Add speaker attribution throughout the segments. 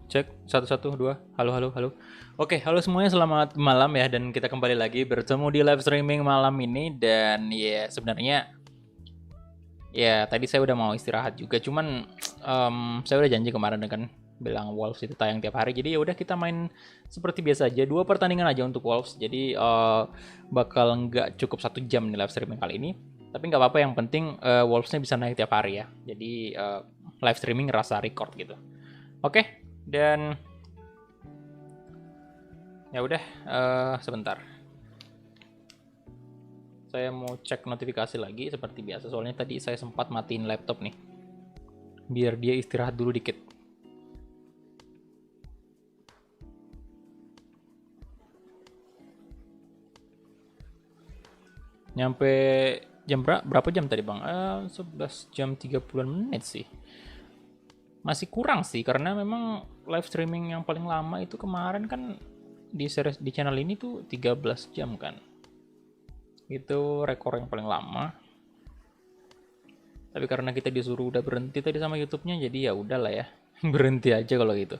Speaker 1: Cek, satu satu dua. Halo halo halo. Oke, halo semuanya, selamat malam ya. Dan kita kembali lagi bertemu di live streaming malam ini. Dan ya sebenarnya ya tadi saya udah mau istirahat juga. Cuman saya udah janji kemarin dengan bilang Wolves itu tayang tiap hari. Jadi ya udah kita main seperti biasa aja. Dua pertandingan aja untuk Wolves. Jadi bakal nggak cukup 1 jam nih live streaming kali ini. Tapi nggak apa-apa, yang penting Wolves-nya bisa naik tiap hari ya. Jadi live streaming rasa record gitu. Oke, dan ya udah, sebentar. Saya mau cek notifikasi lagi seperti biasa. Soalnya tadi saya sempat matiin laptop nih. Biar dia istirahat dulu dikit. Nyampe jam berapa jam tadi, Bang? 11 jam 30 menit sih. Masih kurang sih karena memang live streaming yang paling lama itu kemarin kan di series di channel ini tuh 13 jam kan. Itu rekor yang paling lama. Tapi karena kita disuruh udah berhenti tadi sama YouTube-nya, jadi ya udahlah ya. Berhenti aja kalau gitu.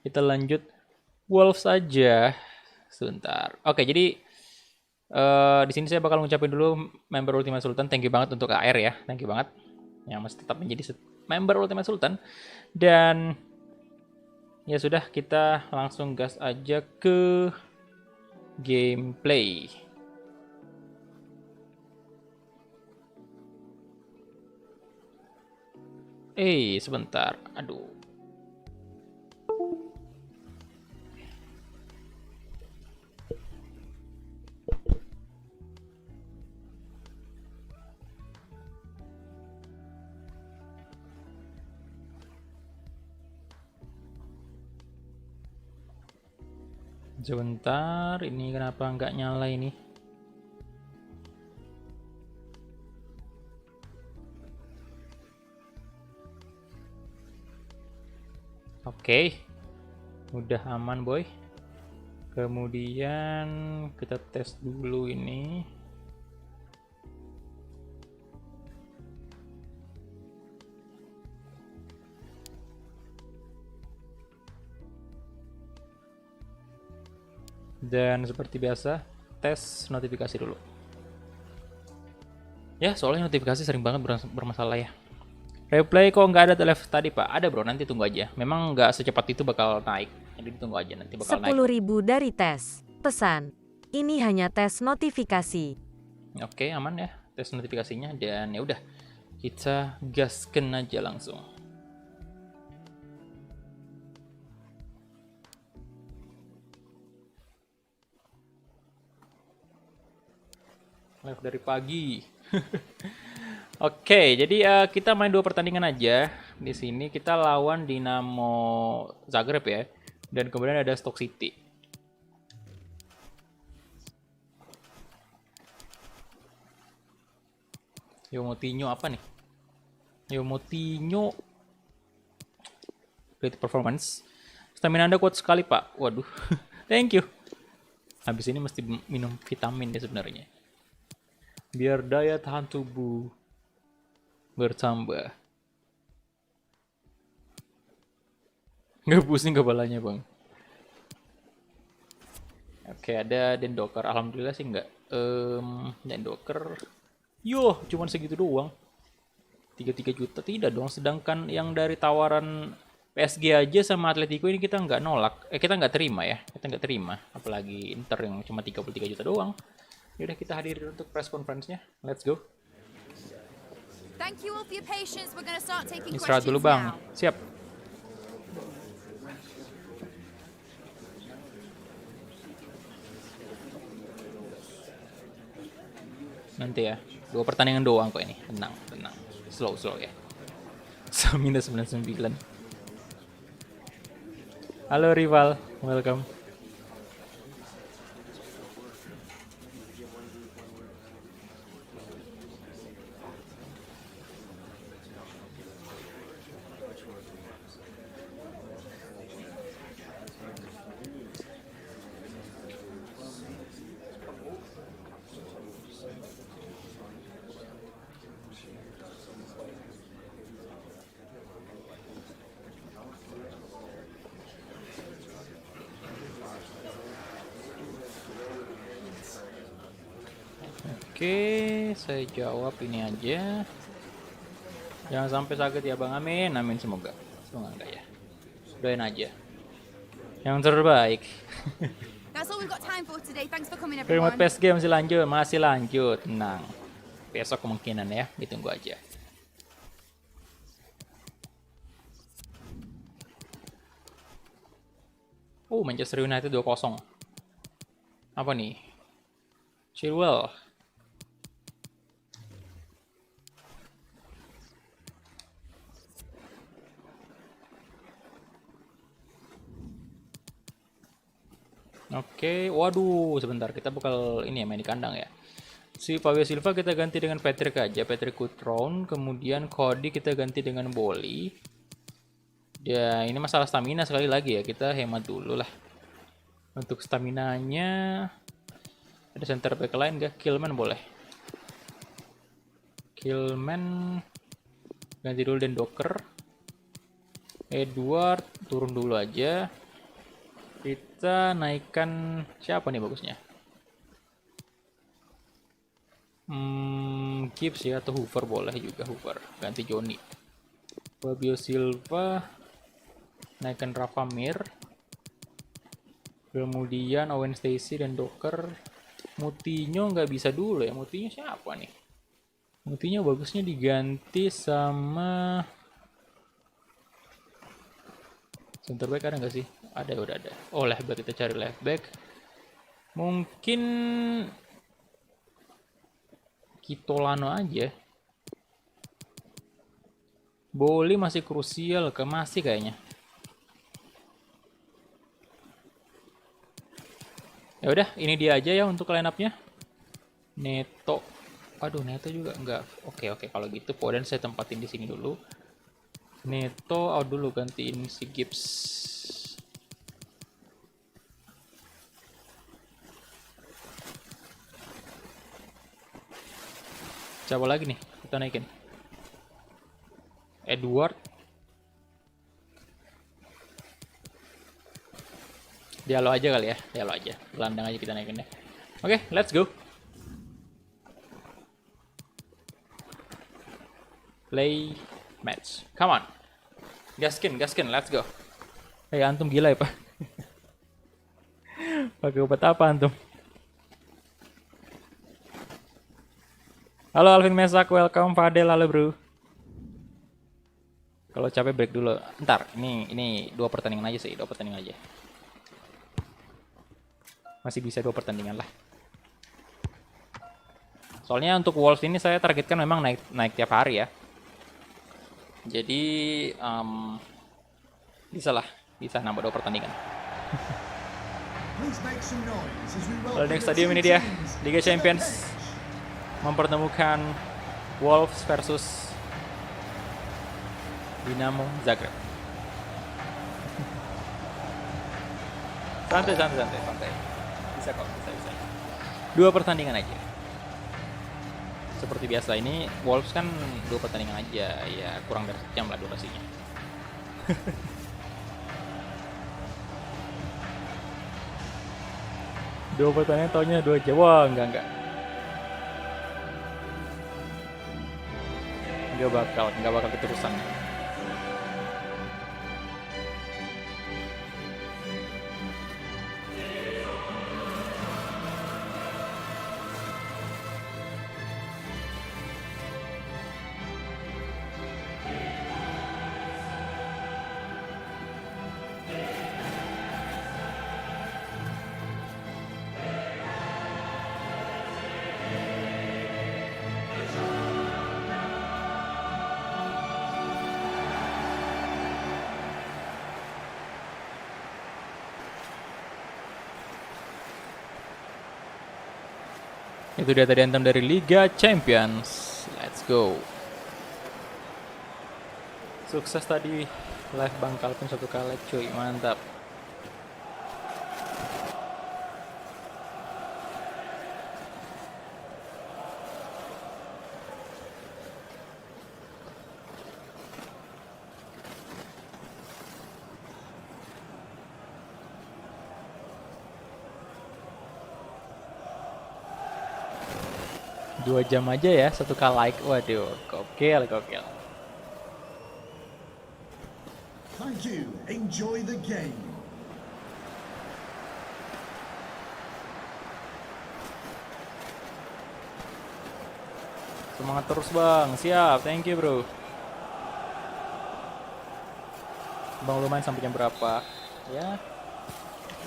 Speaker 1: Kita lanjut Wolves aja. Sebentar. Oke, jadi di sini saya bakal ngucapin dulu member Ultimate Sultan. Thank you banget untuk AR ya. Thank you banget. Yang masih tetap menjadi member Ultimate Sultan. Dan ya sudah, kita langsung gas aja ke gameplay. Sebentar. Aduh. Sebentar, ini kenapa nggak nyala ini? Oke, udah aman boy. Kemudian kita tes dulu ini. Dan seperti biasa, tes notifikasi dulu. Ya, soalnya notifikasi sering banget bermasalah ya. Replay kok nggak ada live tadi, Pak? Ada bro, nanti tunggu aja. Memang nggak secepat itu bakal naik. Jadi tunggu aja, nanti bakal naik.
Speaker 2: 10.000 dari tes. Pesan. Ini hanya tes notifikasi.
Speaker 1: Oke, aman ya tes notifikasinya. Dan ya udah, kita gasken aja langsung. Live dari pagi. Oke, jadi kita main 2 pertandingan aja. Di sini kita lawan Dinamo Zagreb ya. Dan kemudian ada Stoke City. Yo Moutinho apa nih? Yo Moutinho. Great performance. Stamina Anda kuat sekali, Pak. Waduh. Thank you. Habis ini mesti minum vitamin ya sebenarnya. Biar daya tahan tubuh bertambah. Nggak pusing kepalanya, Bang. Oke, ada Dendoker. Alhamdulillah sih nggak. Dendoker. Yo, cuman segitu doang. 33 juta tidak dong. Sedangkan yang dari tawaran PSG aja sama Atletico ini kita nggak nolak. Kita nggak terima ya. Kita nggak terima. Apalagi Inter yang cuma 33 juta doang. Yaudah, kita hadirin untuk press conference-nya. Let's go.
Speaker 3: Thank you all for your patience. We're going to start taking
Speaker 1: Istirahat dulu,
Speaker 3: questions
Speaker 1: Bang.
Speaker 3: now.
Speaker 1: Siap. Nanti ya. 2 pertandingan doang kok ini. Tenang, tenang. Slow, slow ya. Minus 99. Halo rival, welcome. Oke, saya jawab ini aja. Jangan sampai sakit ya Bang, amin, amin semoga. Semoga enggak ya. Doain aja. Yang terbaik.
Speaker 3: That's all we've got time for today. Thanks for coming,
Speaker 1: Remote
Speaker 3: everyone.
Speaker 1: PSG masih lanjut, tenang. Besok kemungkinan ya, ditunggu aja. Manchester United 2-0. Apa nih? Chilwell. Oke, waduh, sebentar kita bakal ini ya main di kandang ya. Si Fabio Silva kita ganti dengan Patrick aja, Patrick Cutrone, kemudian Cody kita ganti dengan Boli. Ya, ini masalah stamina sekali lagi ya, kita hemat dulu lah. Untuk staminanya ada center back lain gak? Killman boleh. Killman ganti dulu dan Docker. Edward turun dulu aja. Kita naikkan siapa nih bagusnya? Gibbs ya, atau Hoover boleh juga, Hoover. Ganti Johnny. Fabio Silva naikkan Rafa Mir. Kemudian Owen Stacy dan Docker. Moutinho nggak bisa dulu ya. Moutinho siapa nih? Moutinho bagusnya diganti sama center back, ada nggak sih? Ada, udah ada. Oh, left back, kita cari left back. Mungkin Kitolano aja. Boli masih krusial ke, masih kayaknya. Ya udah, ini dia aja ya untuk line up-nya. Neto. Aduh, Neto juga enggak. Oke, kalau gitu Foden saya tempatin di sini dulu. Neto out dulu, gantiin si Gibbs. Siapa lagi nih? Kita naikin. Edward. Dialog aja kali ya, dialog aja. Gelandang aja kita naikin deh. Oke, let's go. Play match. Come on. Gaskin, let's go. Antum gila ya, Pak? Pakai obat apa antum? Halo Alvin Mesak, welcome Fadel, halo bro. Kalau capek break dulu. Ntar, ini 2 pertandingan aja sih, 2 pertandingan aja. Masih bisa 2 pertandingan lah. Soalnya untuk Wolves ini saya targetkan memang naik tiap hari ya. Jadi bisa nambah 2 pertandingan. Kalau next stadium ini dia, Liga Champions mempertemukan Wolves versus Dinamo Zagreb. Santai. Bisa kok, bisa. 2 pertandingan aja. Seperti biasa, ini Wolves kan 2 pertandingan aja, ya kurang dari jam lah durasinya. Dua pertandingan taunya 2 jam. Wah, enggak. Enggak bakal keterusan. Itu dia tadi anthem dari Liga Champions. Let's go. Sukses tadi live Bang Calvin 1 kali cuy, mantap. 2 jam aja ya, 1K like. Waduh, gokil, gokil.
Speaker 4: Thank you. Enjoy the game.
Speaker 1: Semangat terus bang, siap, thank you bro. Bang lu main sampai jam berapa? Ya,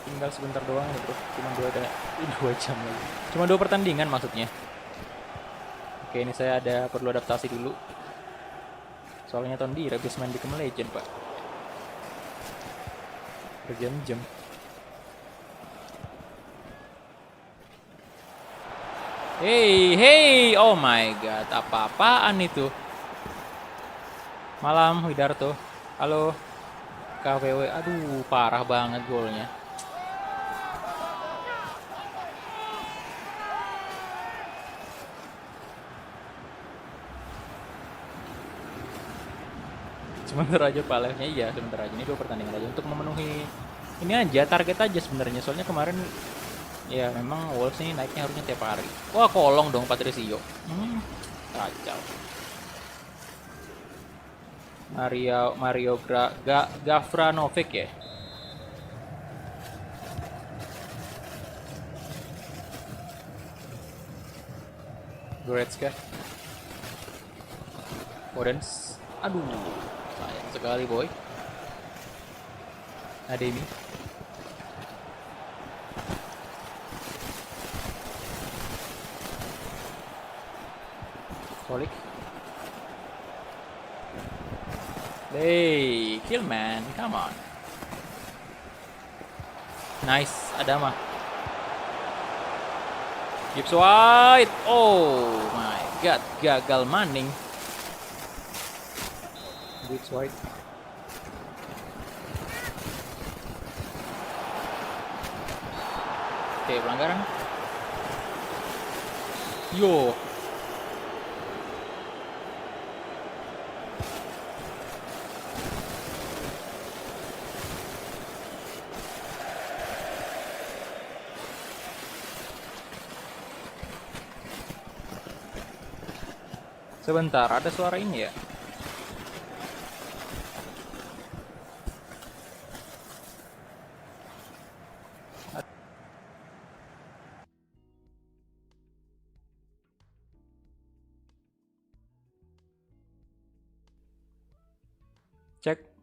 Speaker 1: tinggal sebentar doang ya bro. Cuma 2 jam lagi. Cuma 2 pertandingan maksudnya. Oke, ini saya perlu adaptasi dulu. Soalnya tahun di habis main di Mobile Legends pak. Berjam-jam. Hey, oh my god, apa-apaan itu? Malam, Widarto. Halo, KWW. Aduh, parah banget golnya. Sebentar aja palesnya, iya sebentar aja. Ini 2 pertandingan aja untuk memenuhi ini aja, target aja sebenarnya. Soalnya kemarin ya memang Wolves ini naiknya harusnya tiap hari. Wah, kolong dong Patricio. Kacau. Mario Gavranovic ya. Goretzka. Podens. Aduh, sayang sekali boy. Ademi. Kolik. Hey, kill man, come on. Nice, Adama. Gibbs White. Oh my god, gagal Manning. Gibbs White. Oke, pelanggaran. Yo. Sebentar, ada suara ini ya.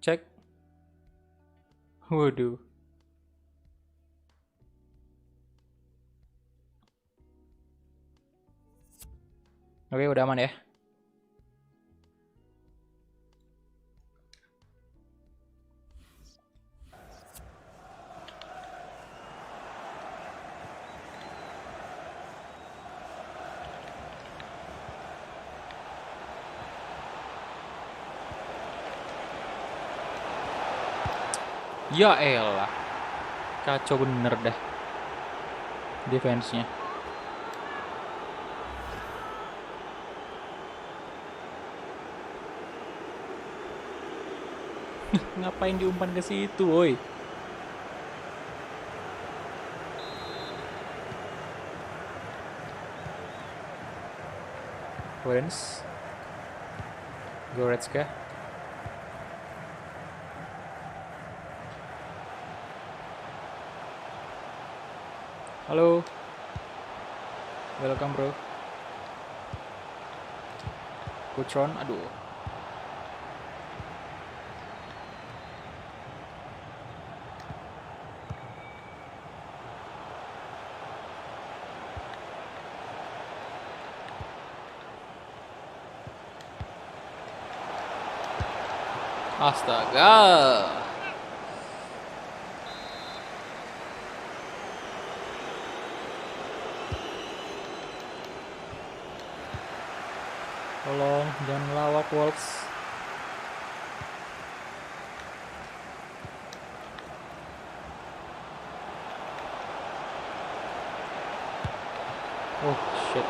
Speaker 1: Cek. Waduh. Oke, udah aman ya. Ya elah. Kacau bener dah. Defense-nya. Ngapain diumpan ke situ, woi? Wens. Goretzka. Halo. Welcome, bro. Kutron, aduh. Astaga. Tolong jangan ngelawak Wolves. Oh shit.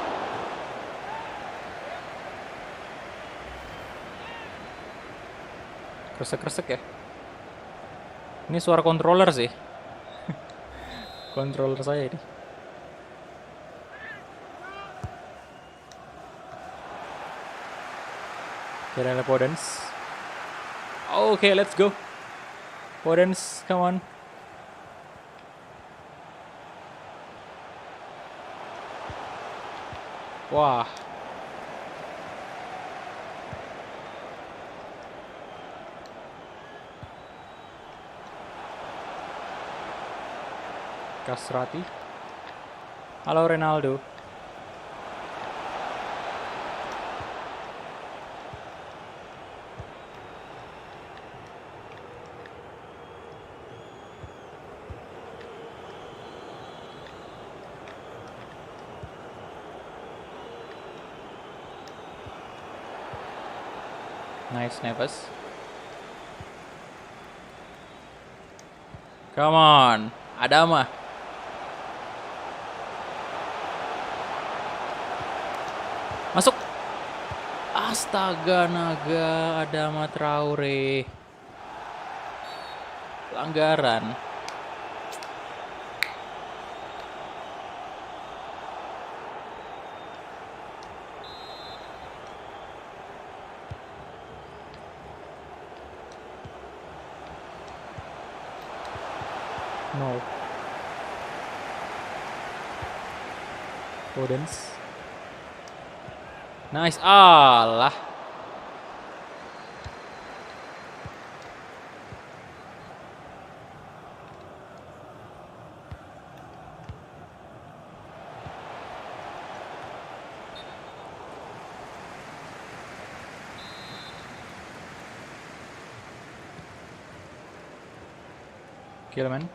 Speaker 1: Kresek-kresek ya. Ini suara controller sih. Controller saya ini. Kira Podence. Okay, let's go. Podence, come on. Wah. Kasrati. Halo Ronaldo. Nice, Neves. Come on, Adama. Masuk. Astaga naga, Adama Traore. Pelanggaran. No. Podence. Nice. Alah. Kill man.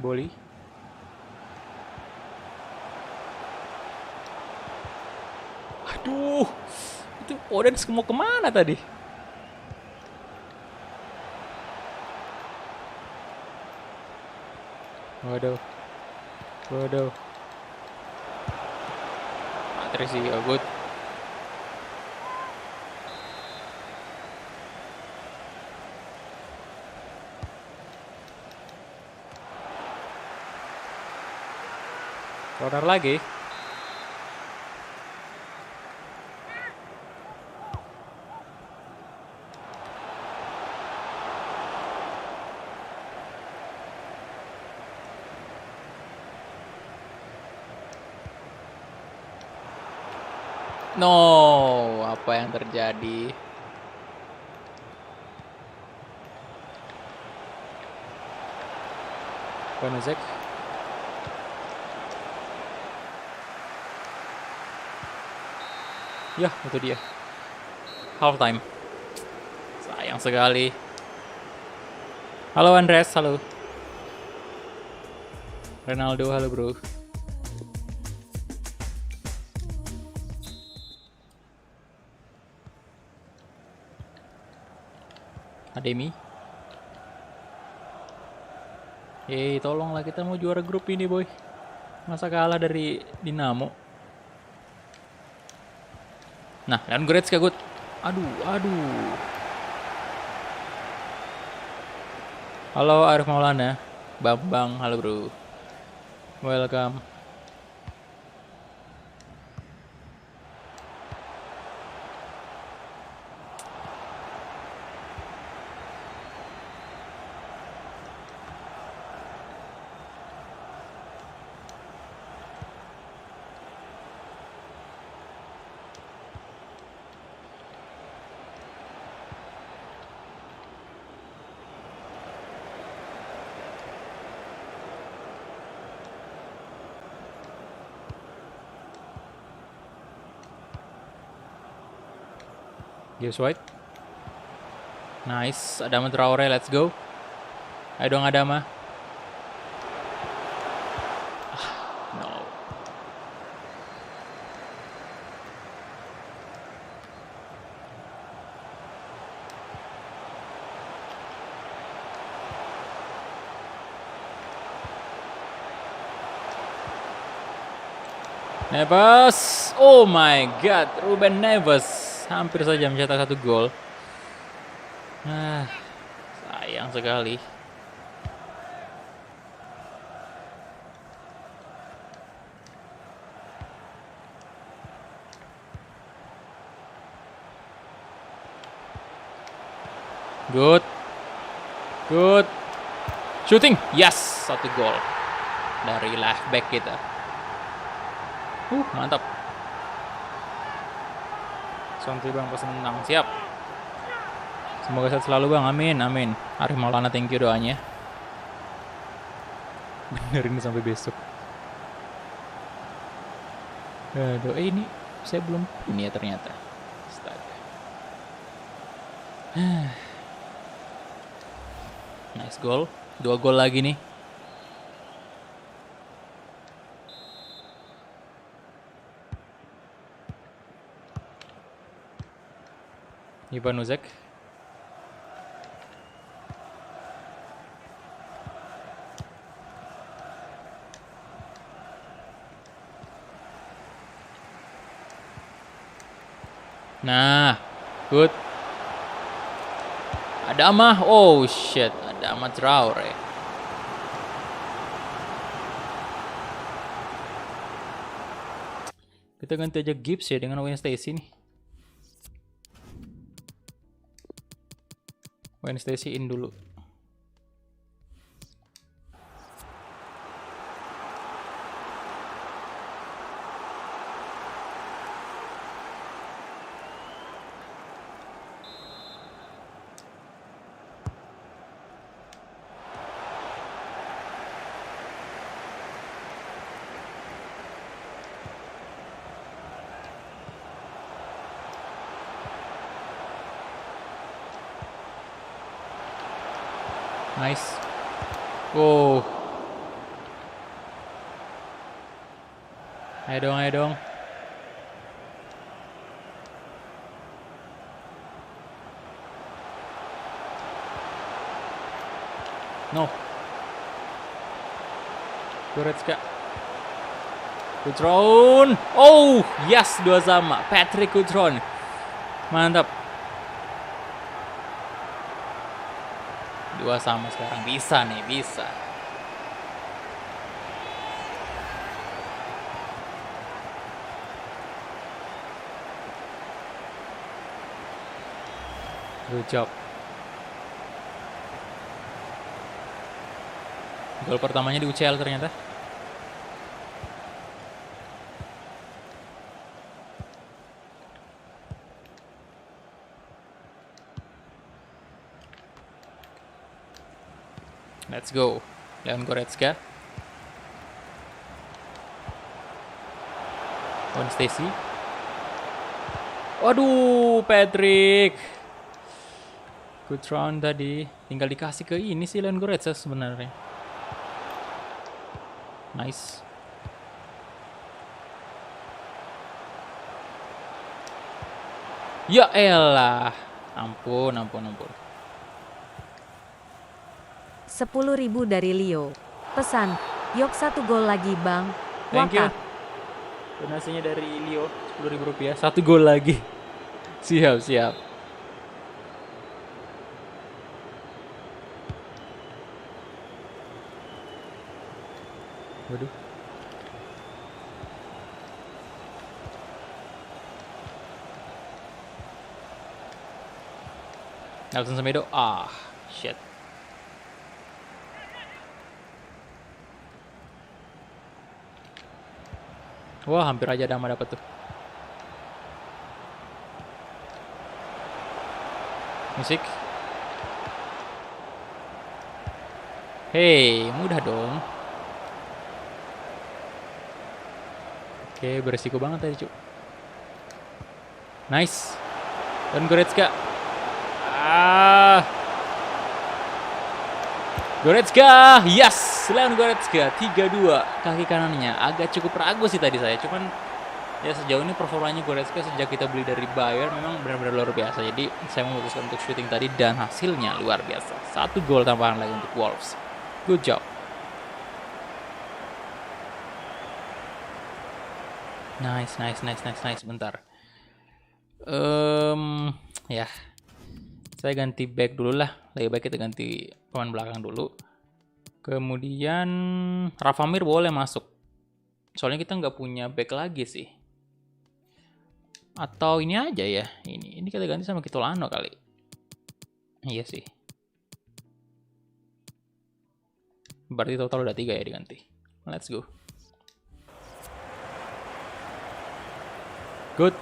Speaker 1: Boli. Aduh, itu Podence mau kemana tadi? Waduh, waduh. Patricio, good. Corner lagi. No, apa yang terjadi? Benezek. Ya, itu dia. Half time. Sayang sekali. Halo Andres, halo. Ronaldo, halo bro. Ademi. Tolonglah, kita mau juara grup ini boy. Masa kalah dari Dinamo. Nah, dan Goretzka good. Aduh. Halo Arif Maulana. Bambang, halo bro. Welcome. Gibbs White. Nice, Adama Traore, let's go. Ayo dong Adama. No. Neves. Oh my god, Ruben Neves. Hampir saja mencetak 1 gol. Sayang sekali. Good. Good. Shooting. Yes, 1 gol dari left back kita. Mantap. Santai bang, pas menang. Siap. Semoga sehat selalu bang. Amin, amin. Arif Maulana, thank you doanya. Bener ini sampai besok. Aduh, ini saya belum ini ya ternyata. Astaga. Nice goal. 2 gol lagi nih. Ivan Uzek. Nah, good. Ada Amah. Oh shit, ada Amah Traore. Kita ganti aja Gibbs ya dengan Wayne Stacy nih. Wayne Stacy in dulu. Nice. Wow. Ayo dong, ayo dong. No. Goretzka. Cutrone. Oh, yes, 2 sama. Patrick Cutrone. Mantap. 2 sama sekarang. Bisa nih, bisa. Good job. Gol pertamanya di UCL ternyata. Let's go. Leon Goretzka. Wayne Stacy. Waduh, Patrick. Good round tadi. Tinggal dikasih ke ini sih Leon Goretzka sebenarnya. Nice. Ya elah. Ampun, ampun, ampun.
Speaker 2: 10.000 dari Leo. Pesan, yok 1 gol lagi bang.
Speaker 1: Thank you.
Speaker 2: Wakaf.
Speaker 1: Donasinya dari Leo, 10.000 rupiah. 1 gol lagi. Siap, siap. Waduh. Nelson Semedo. Ah, shit. Wah, hampir aja Dama dapat tuh. Musik. Hei, mudah dong. Oke, beresiko banget tadi, Cuk. Nice. Dan Goretzka. Goretzka, yes, Leon Goretzka 3-2 kaki kanannya. Agak cukup ragu sih tadi saya, cuman ya sejauh ini performanya Goretzka sejak kita beli dari Bayern memang benar-benar luar biasa. Jadi saya memutuskan untuk shooting tadi dan hasilnya luar biasa. 1 gol tambahan lagi untuk Wolves. Good job. Nice. Bentar. Ya. Saya ganti back dulu lah. Lebih baik kita ganti pemain belakang dulu. Kemudian Rafa Mir boleh masuk. Soalnya kita nggak punya back lagi sih. Atau ini aja ya. Ini kita ganti sama Kitolano kali. Iya sih. Berarti total udah 3 ya diganti. Let's go. Good.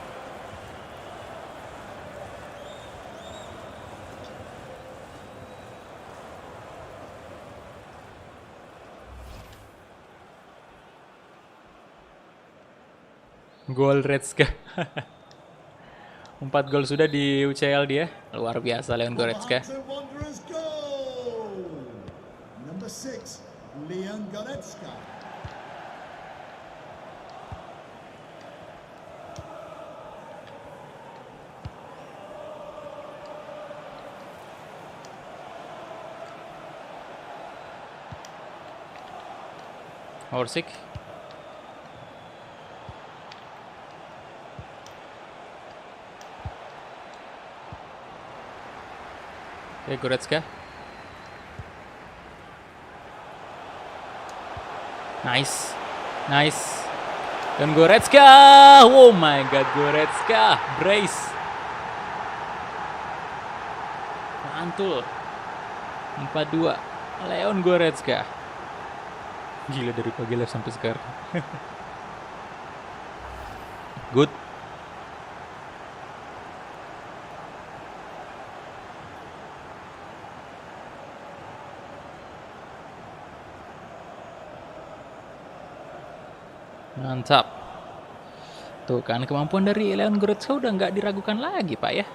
Speaker 1: Gol Goretzka. 4 gol sudah di UCL dia. Luar biasa Leon Goretzka.
Speaker 4: Wolverhampton Wanderers goal. Number 6, Leon Goretzka.
Speaker 1: Horsik. Oke, Goretzka. Nice. Nice. Dan Goretzka. Oh my god, Goretzka. Brace. Mantul. 4-2. Leon Goretzka. Gila dari pagi live sampai sekarang. Good. Mantap. Tuh kan kemampuan dari Leon Goretzka udah nggak diragukan lagi Pak ya.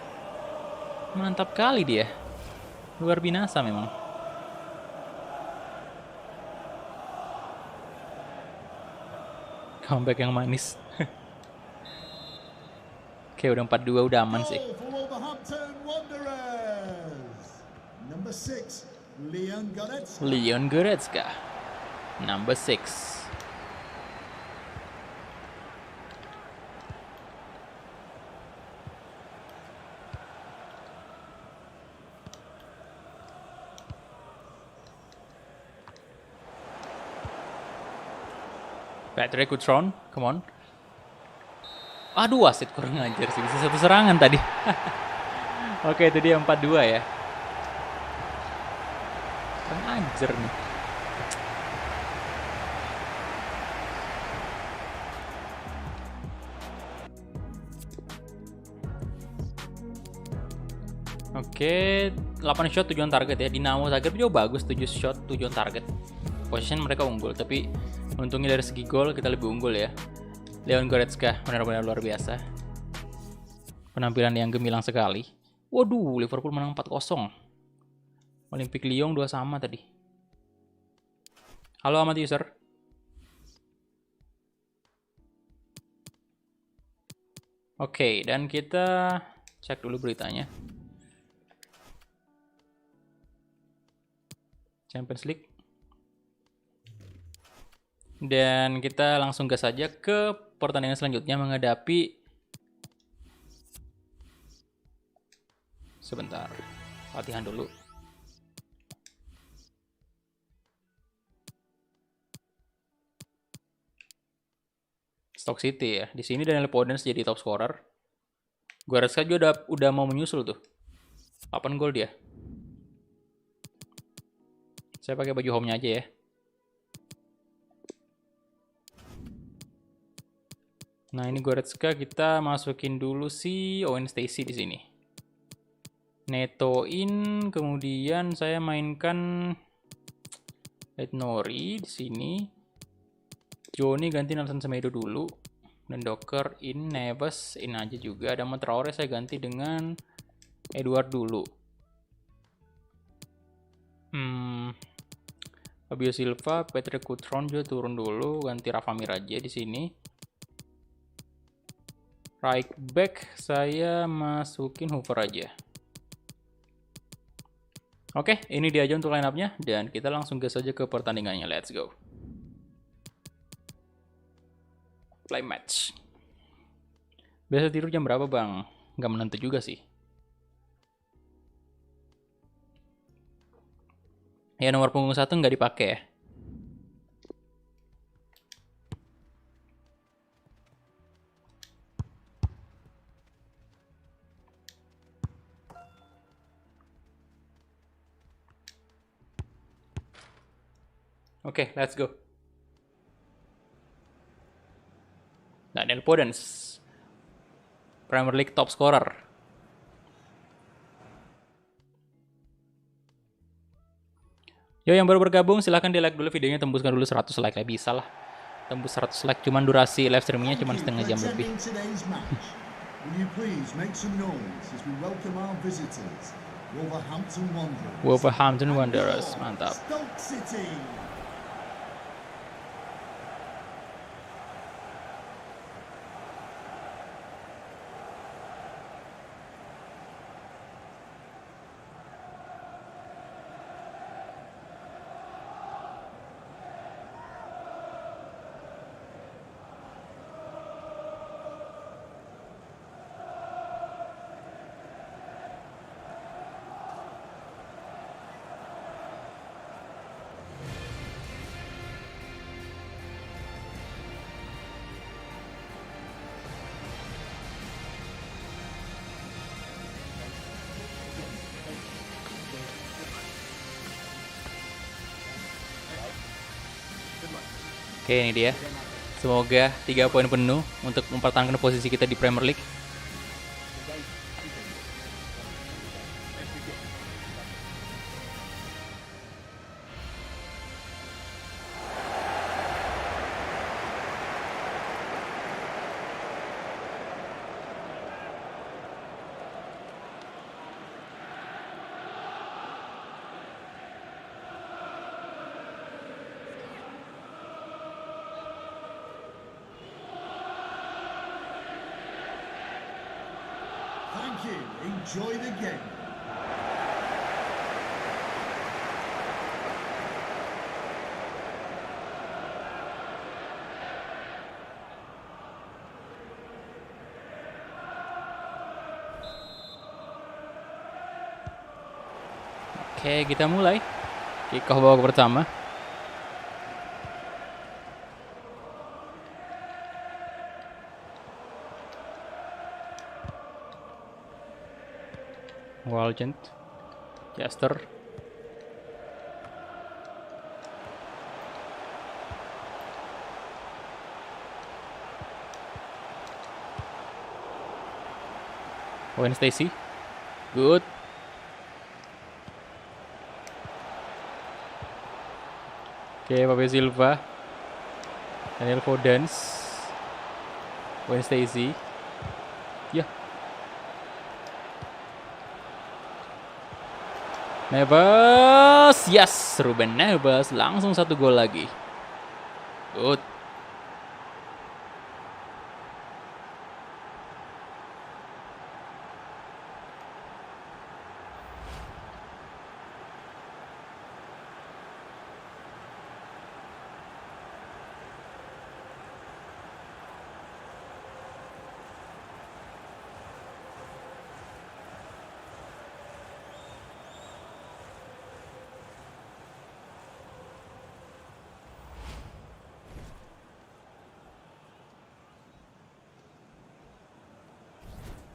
Speaker 1: Mantap kali dia. Luar binasa memang. Comeback yang manis. Oke udah 4-2 udah aman sih.
Speaker 4: Goal for Wolverhampton Wanderers. Number 6, Leon Goretzka.
Speaker 1: Leon Goretzka. Number 6. Patrick Cutrone, come on. Aduh, wasit kurang ajar sih. Bisa satu serangan tadi. Oke, itu dia 4-2 ya. Kurang ajar nih. Oke, 8 shot 7 target ya. Dinamo Zagreb juga bagus, 7 shot 7 target. Position mereka unggul, tapi untungnya dari segi gol kita lebih unggul ya. Leon Goretzka benar-benar luar biasa. Penampilan yang gemilang sekali. Waduh, Liverpool menang 4-0. Olympique Lyon 2 sama tadi. Halo amat user. Oke, dan kita cek dulu beritanya. Champions League. Dan kita langsung gas saja ke pertandingan selanjutnya menghadapi sebentar. Latihan dulu. Stoke City ya. Di sini Daniel Podence jadi top scorer. Goretzka juga udah mau menyusul tuh. 8 gol dia. Saya pakai baju home-nya aja ya. Nah, ini Goretzka kita masukin dulu si Owen Stacey di sini. Netoin, kemudian saya mainkan Nori di sini. Joni ganti Nelson Semedo dulu. Dan Docker in, Neves in aja juga. Ada Traore saya ganti dengan Edward dulu. Fabio Silva, Patrick Cutrone juga turun dulu, ganti Rafa Mir aja di sini. Right back saya masukin Hoover aja. Oke, ini dia aja untuk line up-nya dan kita langsung gas aja ke pertandingannya. Let's go. Play match. Biasa tidur jam berapa, Bang? Nggak menentu juga sih. Ya, nomor punggung 1 nggak dipakai ya. Oke, let's go. Daniel Podence, Premier League top scorer. Yo yang baru bergabung silahkan di like dulu videonya, tembuskan dulu 100 like lah, bisa lah. Tembus 100 like, cuman durasi live streamingnya cuman setengah jam lebih.
Speaker 4: Will you please make some noise as we welcome our visitors, Wolverhampton Wanderers.
Speaker 1: Wolverhampton Wanderers, mantap.
Speaker 4: Stoke City.
Speaker 1: Oke, ini dia. Semoga 3 poin penuh untuk mempertahankan posisi kita di Premier League.
Speaker 4: Thank you. Enjoy the game.
Speaker 1: Oke, kita mulai. Kick off babak pertama. Walgent, Chester, Wayne Stacy, good. Oke, Fabio Silva, Daniel Podence, Wayne Stacy, ya. Neves, yes, Ruben Neves langsung 1 gol lagi. Good.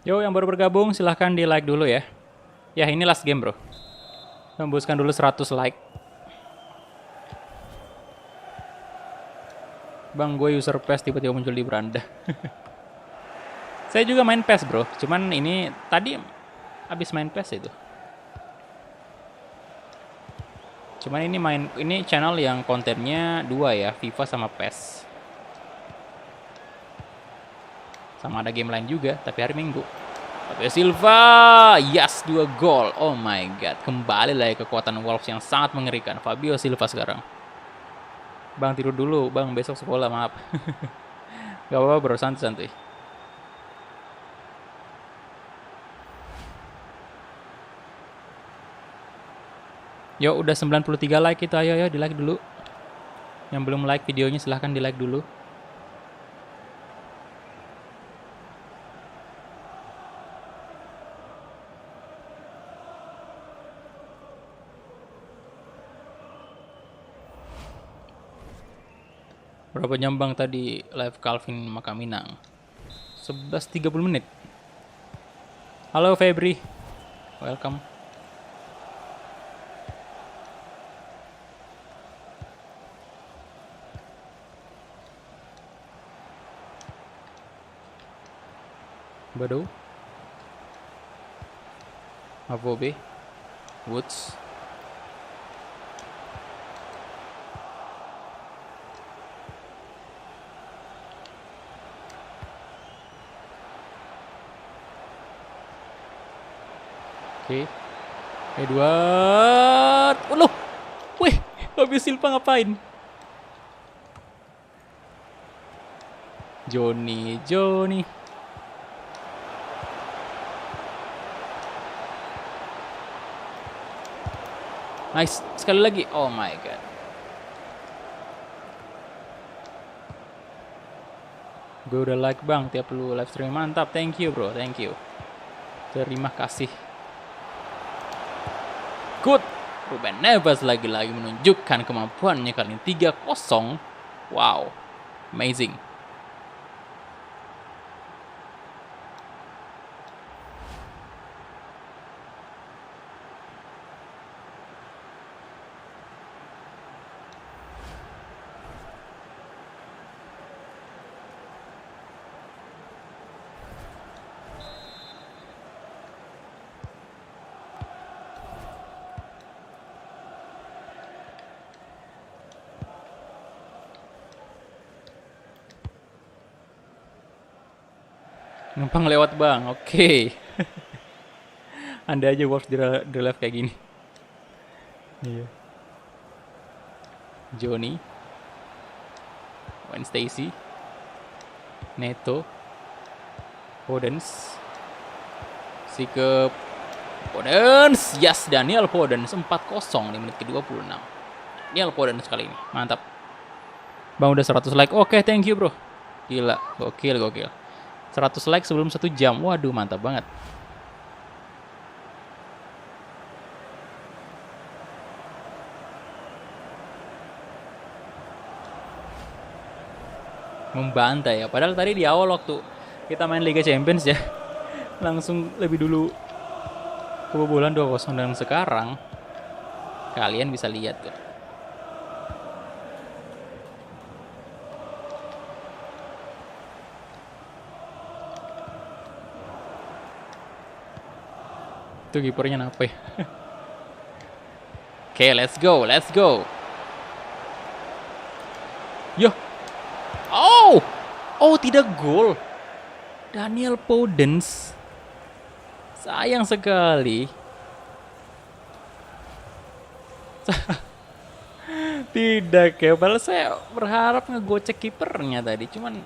Speaker 1: Yo, yang baru bergabung silahkan di like dulu ya. Ya, ini last game bro. Tembuskan dulu 100 like. Bang, gue user PES tiba-tiba muncul di beranda. Saya juga main PES bro. Cuman ini tadi habis main PES itu. Cuman ini channel yang kontennya 2 ya, FIFA sama PES. Sama ada game lain juga, tapi hari Minggu. Fabio Silva, yes, 2 gol. Oh my god, kembali lagi kekuatan Wolves yang sangat mengerikan. Fabio Silva sekarang. Bang, tidur dulu, bang, besok sekolah, maaf. Gak apa-apa bro, santai-santai. Yo, udah 93 like itu, ayo di like dulu. Yang belum like videonya silahkan di like dulu. Berapa jam bang tadi live Calvin Makaminang? 11.30 menit. Halo Febri, welcome. Bado. Afobe. Woods. Oke. Edward. Loh. Wih, Fabio Silva ngapain? Johnny. Nice, sekali lagi. Oh my god. Gue udah like bang tiap lu live stream, mantap. Thank you bro, thank you. Terima kasih. Good. Ruben Neves lagi-lagi menunjukkan kemampuannya kali ini 3-0. Wow, amazing. Numpang lewat bang, oke. Anda aja works di live kayak gini. Iya. Johnny, Gwen Stacy, Neto, Podence, Sikep, Podence, yes, Daniel Podence 4-0 di menit ke-26. Daniel Podence kali ini, mantap. Bang udah 100 like, oke, thank you bro. Gila, gokil. 100 like sebelum 1 jam. Waduh, mantap banget. Membantai ya. Padahal tadi di awal waktu kita main Liga Champions ya, langsung lebih dulu kebobolan 2-0, dan sekarang kalian bisa lihat tuh. Itu kipernya kenapa ya? Oke, let's go. Yo. Oh, tidak gol. Daniel Podence. Sayang sekali. Tidak ya, padahal saya berharap ngegocek kipernya tadi, cuman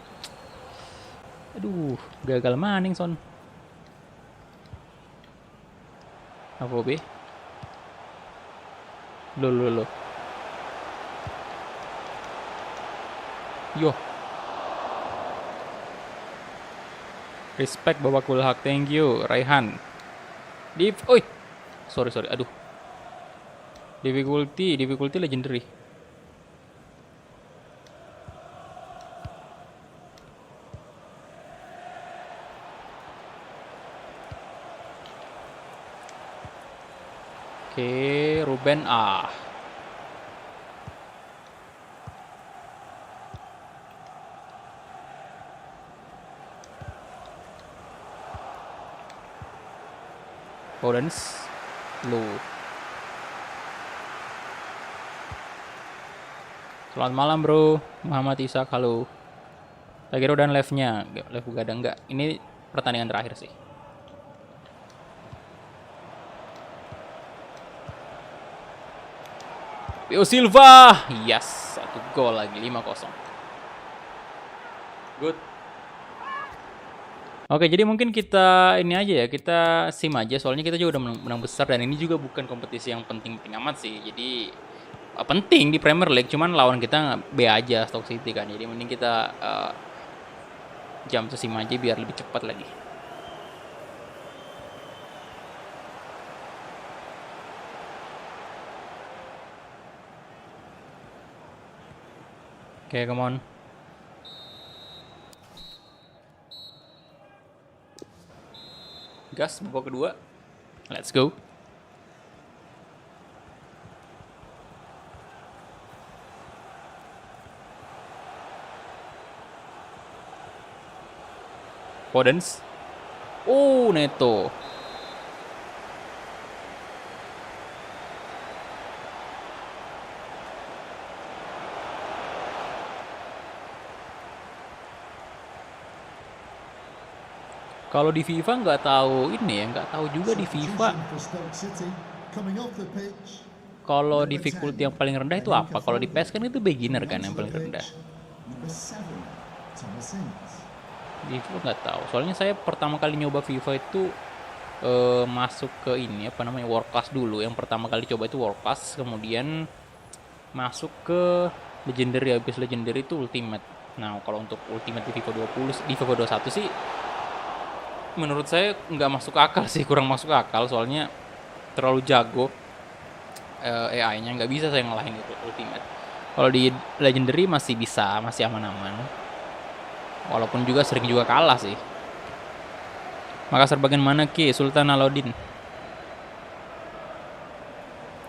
Speaker 1: aduh, gagal maning son. Afobe. Loh. Yo. Respect Bapak Kulhak, thank you. Raihan. Oi. Sorry. Aduh. Difficulty legendary. Oke, Ruben Podence, lu. Selamat malam bro, Muhammad Ishak, halo. Saya kira udah live-nya, live begadang enggak. Ini pertandingan terakhir sih. Pio Silva, yes, 1 gol lagi, 5-0. Good. Oke, jadi mungkin kita ini aja ya, kita sim aja, soalnya kita juga udah menang besar, dan ini juga bukan kompetisi yang penting-penting amat sih. Jadi penting di Premier League, cuman lawan kita B aja, Stoke City kan. Jadi mending kita jam sim aja biar lebih cepat lagi. Oke, come on. Gas, babak kedua. Let's go. Podence. Oh, Neto. Kalau di FIFA nggak tahu ini ya, nggak tahu juga di FIFA.
Speaker 4: Substitution for Stoke City. Coming off the pitch.
Speaker 1: Kalau difficulty yang paling rendah itu apa? Kalau di PES kan itu beginner kan yang paling rendah.
Speaker 4: Number 7, Thomas Ince.
Speaker 1: Di FIFA nggak tahu. Soalnya saya pertama kali nyoba FIFA itu masuk ke ini apa namanya World Class dulu. Yang pertama kali coba itu World Class, kemudian masuk ke Legendary, habis Legendary itu Ultimate. Nah, kalau untuk Ultimate di FIFA 20, di FIFA 21 sih menurut saya nggak masuk akal sih, kurang masuk akal soalnya terlalu jago. AI-nya nggak bisa saya ngalahin itu Ultimate. Kalau di Legendary masih bisa, masih aman-aman. Walaupun juga sering juga kalah sih. Makassar bagian mana Ki? Sultan Alauddin.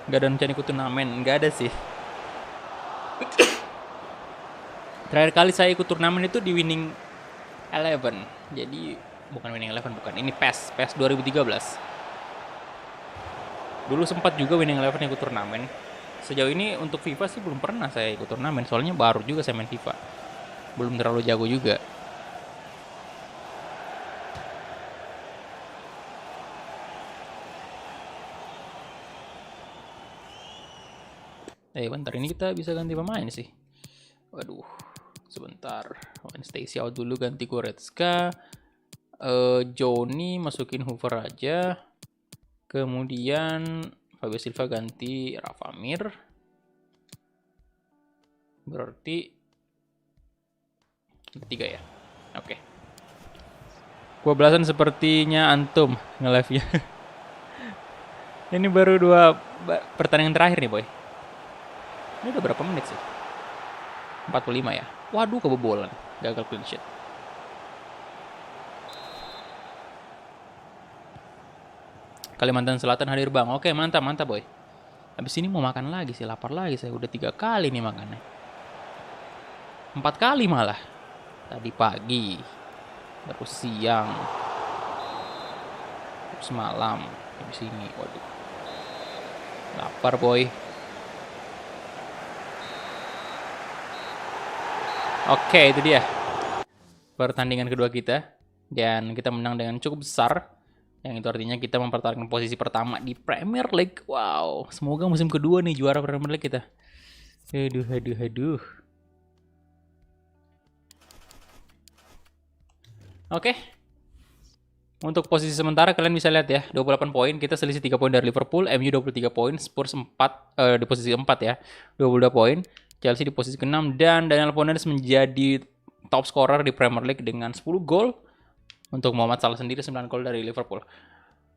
Speaker 1: Gak ada rencana ikut turnamen, nggak ada sih. Terakhir kali saya ikut turnamen itu di Winning Eleven. Jadi bukan Winning Eleven, bukan. Ini PES 2013. Dulu sempat juga Winning Eleven ikut turnamen. Sejauh ini untuk FIFA sih belum pernah saya ikut turnamen. Soalnya baru juga saya main FIFA. Belum terlalu jago juga. Bentar, ini kita bisa ganti pemain sih. Waduh, sebentar. Main Stacy out dulu, ganti Goretzka. Johnny masukin Hoover aja. Kemudian Fabio Silva ganti Rafa Mir. Berarti 3 ya. Oke. Gua belasan sepertinya antum nge-live-nya. Ini baru 2 pertandingan terakhir nih, boy. Ini udah berapa menit sih? 45 ya. Waduh, kebobolan. Gagal clean sheet. Kalimantan Selatan hadir bang. Oke, mantap boy. Habis ini mau makan lagi sih, lapar lagi saya. Udah 3 kali nih makannya. 4 kali malah. Tadi pagi, terus siang, terus malam. Habis ini, waduh. Lapar boy. Oke, itu dia pertandingan kedua kita. Dan kita menang dengan cukup besar. Yang itu artinya kita mempertahankan posisi pertama di Premier League. Wow, semoga musim kedua nih juara Premier League kita. Aduh. Oke. Untuk posisi sementara kalian bisa lihat ya, 28 poin, kita selisih 3 poin dari Liverpool, MU 23 poin, Spurs 4 di posisi 4 ya, 22 poin. Chelsea di posisi ke-6 dan Daniel Pounders menjadi top scorer di Premier League dengan 10 gol. Untuk Muhammad Salah sendiri 9 gol dari Liverpool.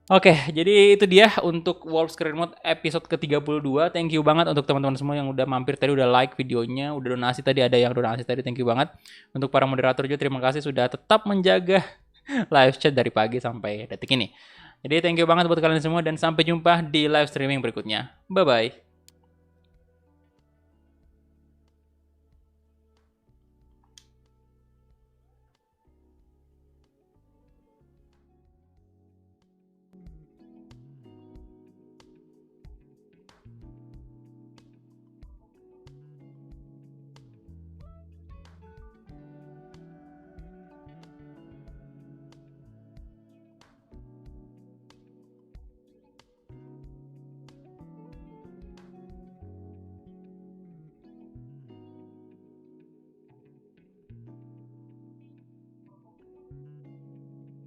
Speaker 1: Oke, jadi itu dia untuk Wolves Career Mode episode ke-32. Thank you banget untuk teman-teman semua yang udah mampir tadi, udah like videonya, udah donasi tadi, ada yang donasi tadi, thank you banget. Untuk para moderator juga terima kasih sudah tetap menjaga live chat dari pagi sampai detik ini. Jadi thank you banget buat kalian semua dan sampai jumpa di live streaming berikutnya. Bye-bye.